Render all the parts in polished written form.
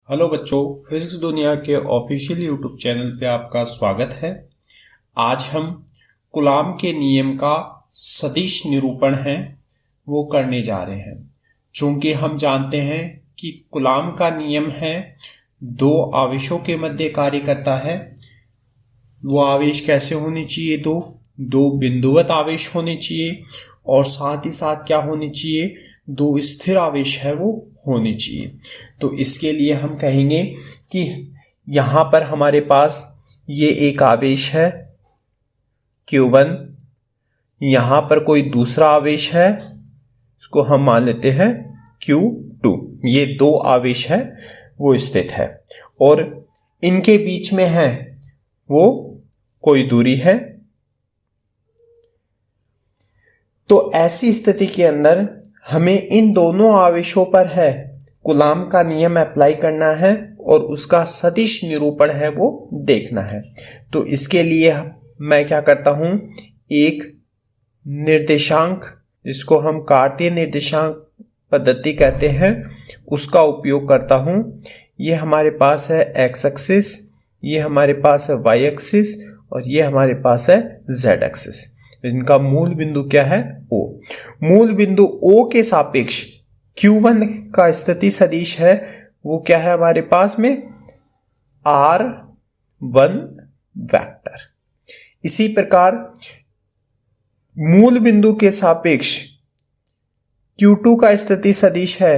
Hello बच्चों, physics दुनिया के ऑफिशियल यूट्यूब चैनल पे आपका स्वागत है। आज हम कूलॉम के नियम का सदिश निरूपण है वो करने जा रहे हैं। चूंकि हम जानते हैं कि कूलॉम का नियम है दो आवेशों के मध्य कार्य करता है। वो आवेश कैसे होने चाहिए? दो बिंदुवत आवेश होने चाहिए और साथ ही साथ क्या होने चाहिए? दो स्थिर आवेश है वो होने चाहिए। तो इसके लिए हम कहेंगे कि यहां पर हमारे पास ये एक आवेश है Q1, यहां पर कोई दूसरा आवेश है, इसको हम मान लेते हैं Q2। ये दो आवेश है वो स्थित है और इनके बीच में है वो कोई दूरी है। तो ऐसी स्थिति के अंदर हमें इन दोनों आवेशों पर है कूलॉम का नियम अप्लाई करना है और उसका सदिश निरूपण है वो देखना है। तो इसके लिए मैं क्या करता हूं, एक निर्देशांक जिसको हम कार्तीय निर्देशांक पद्धति कहते हैं उसका उपयोग करता हूं। ये हमारे पास है एक्स एक्सिस, ये हमारे पास है वाई एक्सिस और ये हमारे पास है जेड एक्सिस। इनका मूल बिंदु क्या है? O। मूल बिंदु O के सापेक्ष Q1 का स्थिति सदिश है वो क्या है हमारे पास में? R1 vector. इसी प्रकार मूल बिंदु के सापेक्ष Q2 का स्थिति सदिश है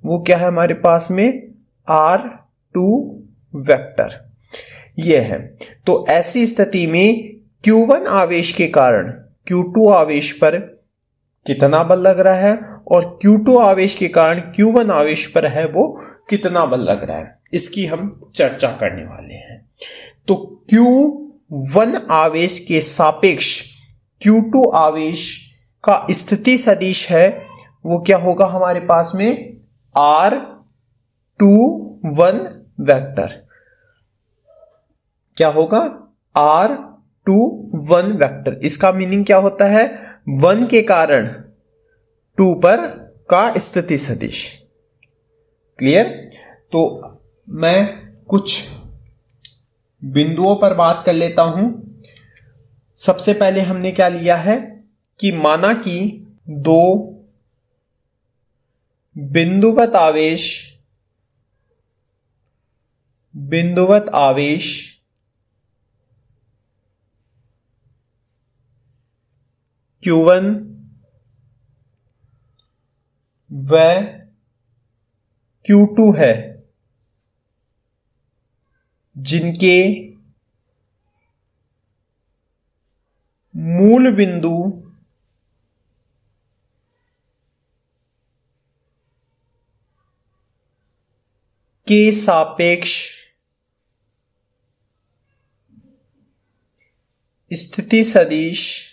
वो क्या है हमारे पास में? R2 vector. यह है। तो ऐसी स्थिति में Q1 आवेश के कारण Q2 आवेश पर कितना बल लग रहा है और Q2 आवेश के कारण Q1 आवेश पर है वो कितना बल लग रहा है, इसकी हम चर्चा करने वाले हैं। तो Q1 आवेश के सापेक्ष Q2 आवेश का स्थिति सदिश है वो क्या होगा हमारे पास में? R21 vector. क्या होगा? R21 vector. इसका मीनिंग क्या होता है? 1 के कारण 2 पर का स्थिति सदिश। क्लियर? तो मैं कुछ बिंदुओं पर बात कर लेता हूं। सबसे पहले हमने क्या लिया है कि माना कि दो बिंदुवत आवेश Q1 व Q2 है जिनके मूल बिंदु के सापेक्ष स्थिति सदिश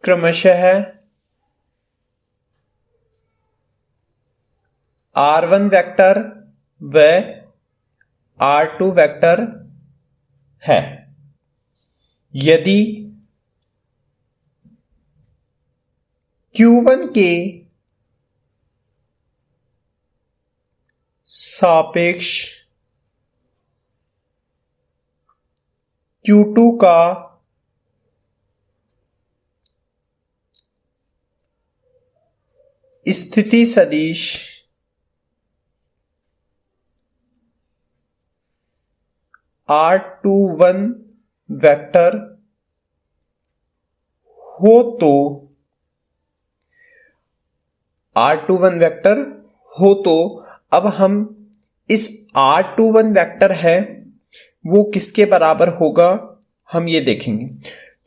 क्रमशः R1 वेक्टर व R2 वेक्टर है। यदि Q1 के सापेक्ष Q2 का स्थिति सदिश R21 वेक्टर हो तो R21 वेक्टर हो तो अब हम इस R21 वेक्टर है वो किसके बराबर होगा हम ये देखेंगे।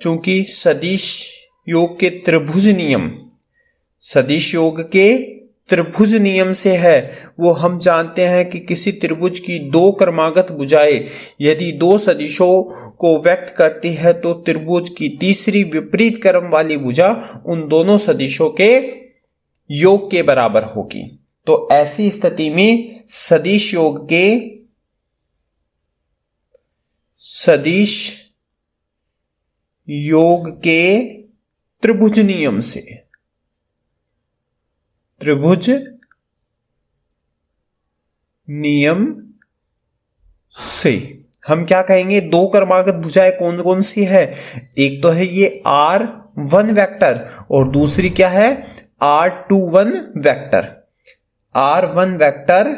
चूंकि सदिश योग के त्रिभुज नियम से है वो हम जानते हैं कि किसी त्रिभुज की दो क्रमागत भुजाएं यदि दो सदिशों को व्यक्त करती है तो त्रिभुज की तीसरी विपरीत क्रम वाली भुजा उन दोनों सदिशों के योग के बराबर होगी। तो ऐसी स्थिति में सदिश योग के त्रिभुज नियम से, त्रिभुज नियम से हम क्या कहेंगे, दो क्रमागत भुजाएं कौन कौन सी है, एक तो है ये R1 वेक्टर और दूसरी क्या है R21 vector. R1 vector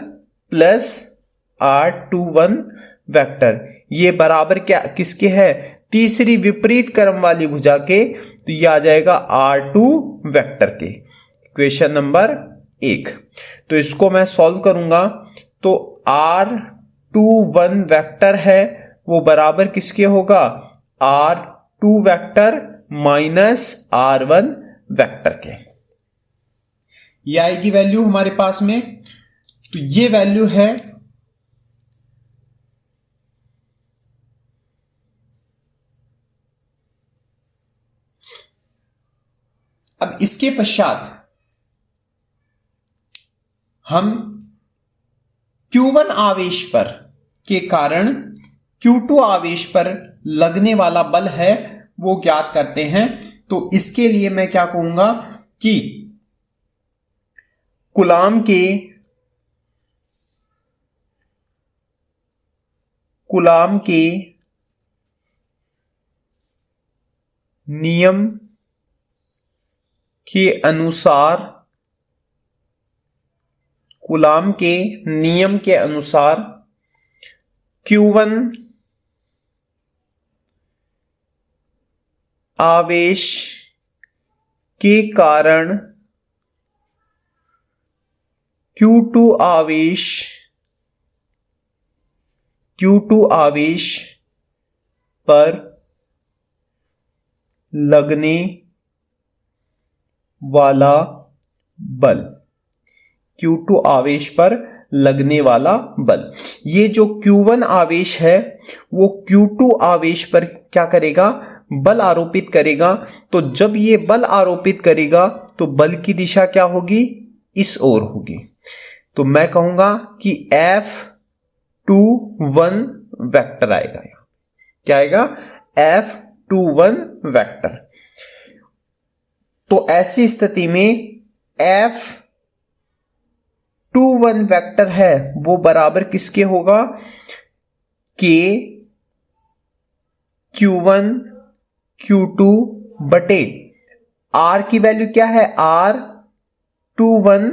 plus R21 vector ये बराबर क्या किसके है, तीसरी विपरीत क्रम वाली भुजा के, तो ये आ जाएगा R2 वेक्टर के। Equation number 1। तो इसको मैं सॉल्व करूंगा तो R21 वेक्टर है वो बराबर किसके होगा, R2 vector minus R1 vector के। ये आएगी वैल्यू हमारे पास में, तो ये वैल्यू है अब इसके पश्चात हम Q1 आवेश पर के कारण Q2 आवेश पर लगने वाला बल है वो ज्ञात करते हैं। तो इसके लिए मैं क्या कहूंगा कि कूलाम के नियम के अनुसार, कूलाम के नियम के अनुसार Q1 आवेश के कारण Q2 आवेश पर लगने वाला बल, Q2 आवेश पर लगने वाला बल, ये जो Q1 आवेश है वो Q2 आवेश पर क्या करेगा, बल आरोपित करेगा। तो जब ये बल आरोपित करेगा तो बल की दिशा क्या होगी, इस ओर होगी। तो मैं कहूंगा कि F21 वेक्टर आएगा, यहां क्या आएगा, F21 वेक्टर। तो ऐसी स्थिति में F21 वेक्टर है वो बराबर किसके होगा, K Q1 Q2 बटे R की वैल्यू क्या है, R21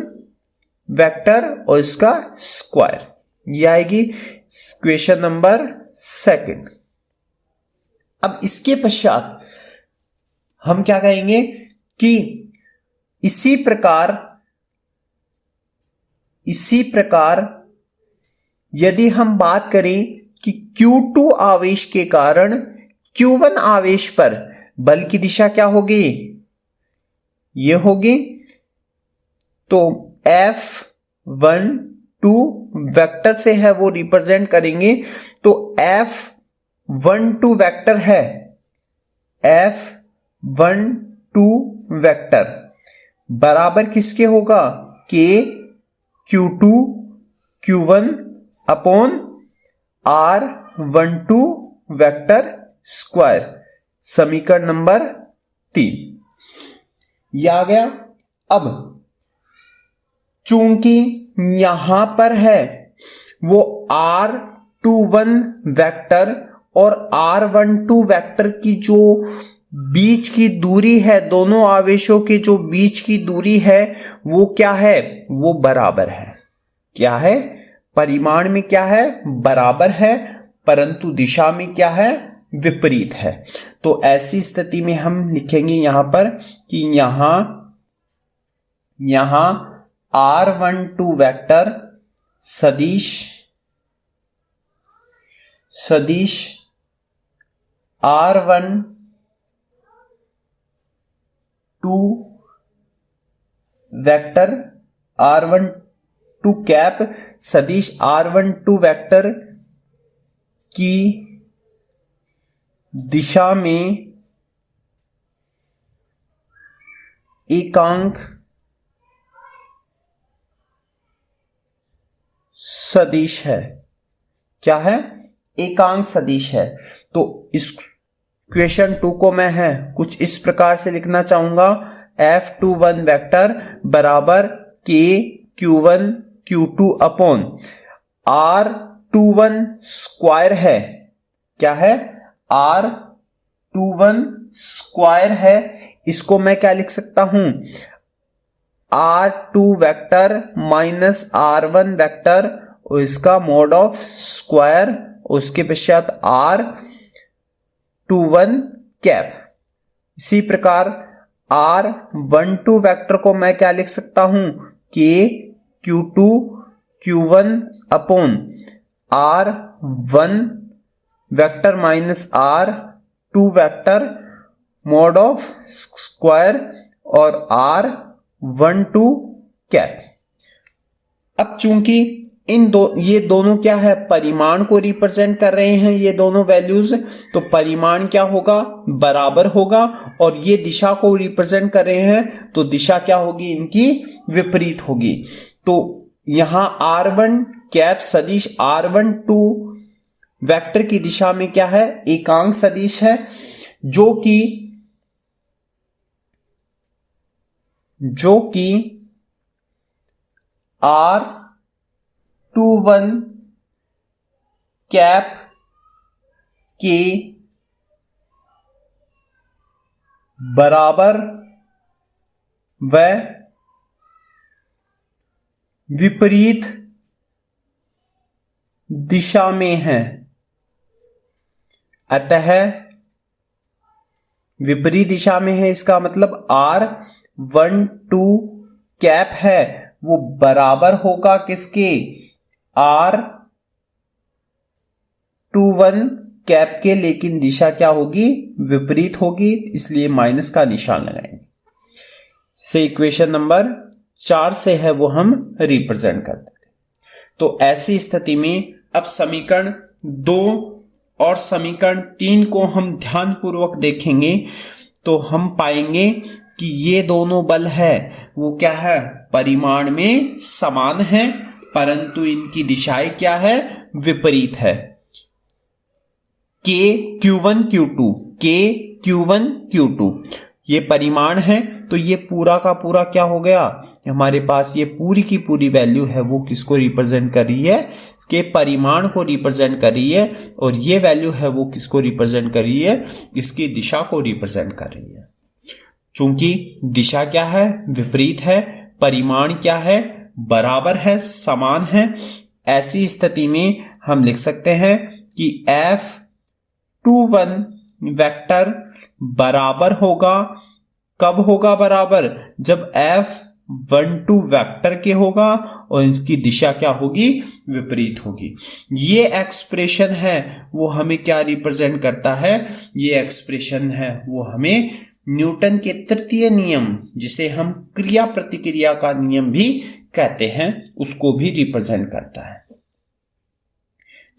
वेक्टर और इसका स्क्वायर। ये आएगी इक्वेशन नंबर 2। अब इसके पश्चात हम क्या कहेंगे कि इसी प्रकार यदि हम बात करें कि Q2 आवेश के कारण Q1 आवेश पर बल की दिशा क्या होगी, ये होगी। तो F12 वेक्टर से है वो रिप्रेजेंट करेंगे। तो F12 वेक्टर है, F12 वेक्टर बराबर किसके होगा, K Q2 Q1 upon R12 vector square. समीकरण नंबर 3 ये आ गया। अब चूंकि यहां पर है वो R21 वेक्टर और R12 वेक्टर की जो बीच की दूरी है, दोनों आवेशों के जो बीच की दूरी है वो क्या है, वो बराबर है। क्या है, परिमाण में क्या है, बराबर है, परंतु दिशा में क्या है, विपरीत है। तो ऐसी स्थिति में हम लिखेंगे यहां पर कि यहां R12 वेक्टर सदिश R12 वेक्टर, R12 कैप सदिश R12 वेक्टर की दिशा में एकांक सदिश है। क्या है, एकांक सदिश है। तो इस क्वेश्चन 2 को मैं है कुछ इस प्रकार से लिखना चाहूंगा, F21 वेक्टर बराबर K Q1 Q2 upon R21 square है। क्या है? R21 स्क्वायर है। इसको मैं क्या लिख सकता हूं? R2 vector minus R1 vector और इसका मोड ऑफ स्क्वायर, उसके पश्चात R21 कैप। इसी प्रकार R12 वेक्टर को मैं क्या लिख सकता हूं? K Q2 Q1 upon R1 vector minus R2 vector mode of square और R12 कैप। अब चूंकि ये दोनों क्या है? परिमाण को रिप्रेजेंट कर रहे हैं, ये दोनों वैल्यूज, तो परिमाण क्या होगा? बराबर होगा। और ये दिशा को रिप्रेजेंट कर रहे हैं तो दिशा क्या होगी? इनकी विपरीत होगी। तो यहां R1 कैप सदिश R12 वेक्टर की दिशा में क्या है? एकांक सदिश है, जो कि R21 कैप के बराबर व विपरीत दिशा में है। अतः विपरीत दिशा में है, इसका मतलब R12 कैप है वो बराबर होगा किसके? R21 कैप के, लेकिन दिशा क्या होगी? विपरीत होगी, इसलिए माइनस का निशान लगाएंगे। से इक्वेशन नंबर 4 से है वो हम रिप्रेजेंट कर देते। तो ऐसी स्थिति में अब समीकरण 2 और समीकरण 3 को हम ध्यानपूर्वक देखेंगे तो हम पाएंगे कि ये दोनों बल है वो क्या है? परिमाण में समान है, परंतु इनकी दिशाएं क्या है? विपरीत है। K Q1 Q2, K Q1 Q2 ये परिमाण है, तो ये पूरा का पूरा क्या हो गया? हमारे पास ये पूरी की पूरी वैल्यू है वो किसको रिप्रेजेंट कर रही है? इसके परिमाण को रिप्रेजेंट कर रही है। और ये वैल्यू है वो किसको रिप्रेजेंट कर रही है? इसकी दिशा को रिप्रेजेंट कर रही है। चूंकि दिशा क्या है? विपरीत है। परिमाण क्या है? बराबर है, समान है। ऐसी स्थिति में हम लिख सकते हैं कि F21 वेक्टर बराबर होगा, कब होगा बराबर? जब F12 वेक्टर के होगा और इसकी दिशा क्या होगी? विपरीत होगी। ये एक्सप्रेशन है वो हमें क्या रिप्रेजेंट करता है? ये एक्सप्रेशन है वो हमें न्यूटन के तृतीय नियम, जिसे हम क्रिया प्रतिक्रिया का नियम भी कहते हैं, उसको भी रिप्रेजेंट करता है।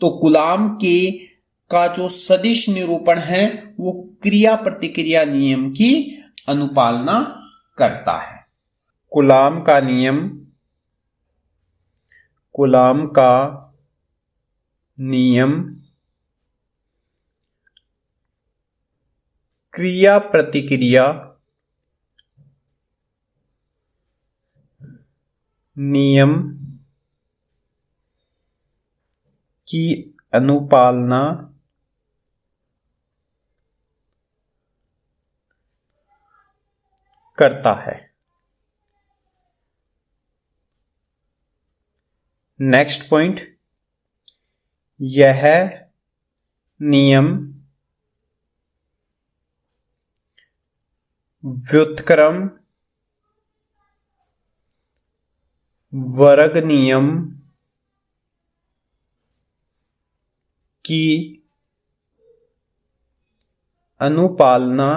तो कूलाम के का जो सदिश निरूपण है वो क्रिया प्रतिक्रिया नियम की अनुपालना करता है। कूलाम का नियम क्रिया प्रतिक्रिया नियम की अनुपालना करता है। नेक्स्ट पॉइंट, यह नियम व्युत्क्रम वर्ग नियम की अनुपालना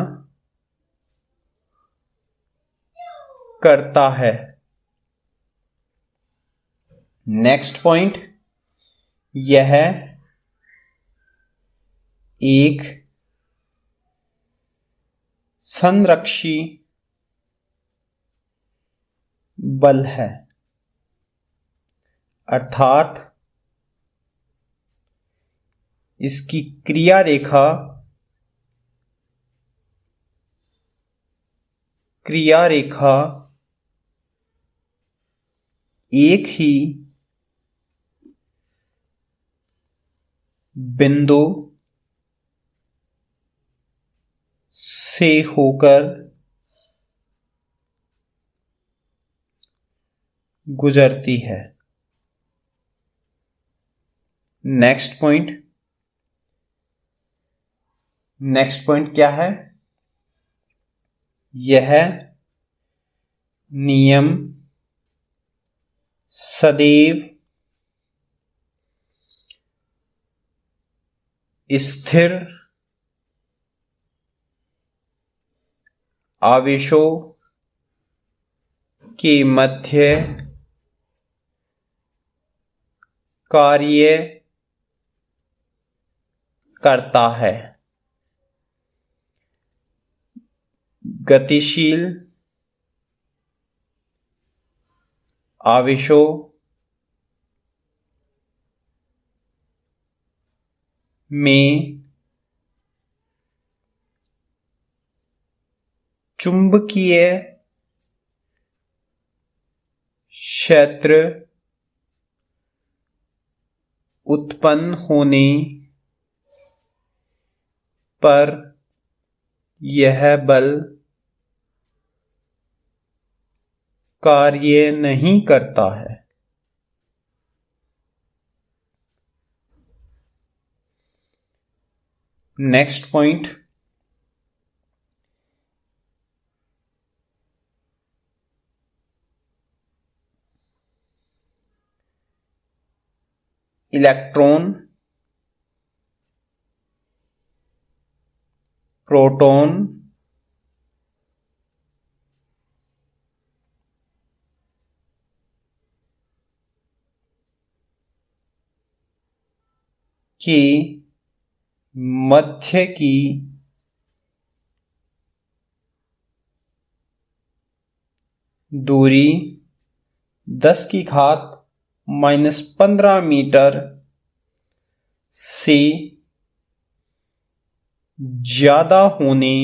करता है। नेक्स्ट पॉइंट, यह एक संरक्षी बल है, अर्थात इसकी क्रिया रेखा क्रिया रेखा एक ही बिंदु से होकर गुजरती है। नेक्स्ट पॉइंट क्या है? यह नियम सदैव स्थिर आवेशों के मध्य कार्य करता है। गतिशील आवेशों में चुंबकीय क्षेत्र उत्पन्न होने पर यह बल कार्य नहीं करता है। नेक्स्ट पॉइंट, इलेक्ट्रॉन, प्रोटॉन के मध्य की दूरी 10⁻⁻15 मीटर से ज्यादा होने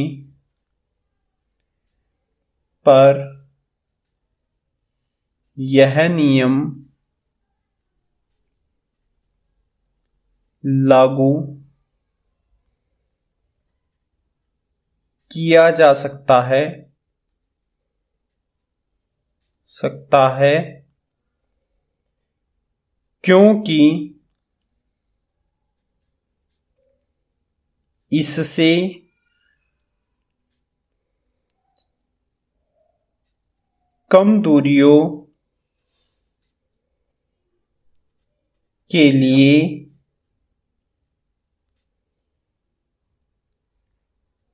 पर यह नियम लागू किया जा सकता है क्योंकि इससे कम दूरियों के लिए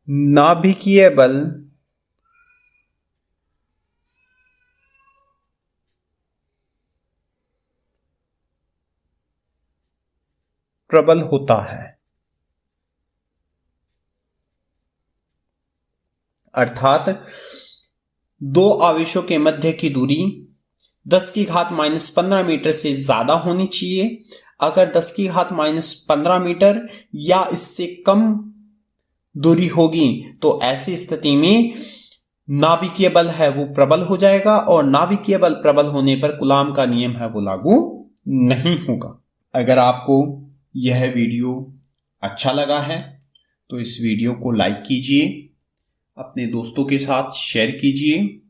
नाभिकीय बल प्रबल होता है। अर्थात दो आवेशों के मध्य की दूरी 10⁻⁻15 मीटर से ज्यादा होनी चाहिए। अगर 10⁻⁻15 मीटर या इससे कम दूरी होगी तो ऐसी स्थिति में नाभिकीय बल है वो प्रबल हो जाएगा और नाभिकीय बल प्रबल होने पर कूलाम का नियम है वो लागू नहीं होगा। अगर आपको यह वीडियो अच्छा लगा है तो इस वीडियो को लाइक कीजिए, अपने दोस्तों के साथ शेयर कीजिए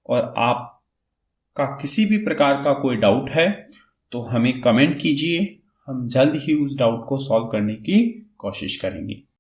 और आपका किसी भी प्रकार का कोई डाउट है तो हमें कमेंट कीजिए। हम जल्द ही उस डाउट को सॉल्व करने की कोशिश करेंगे।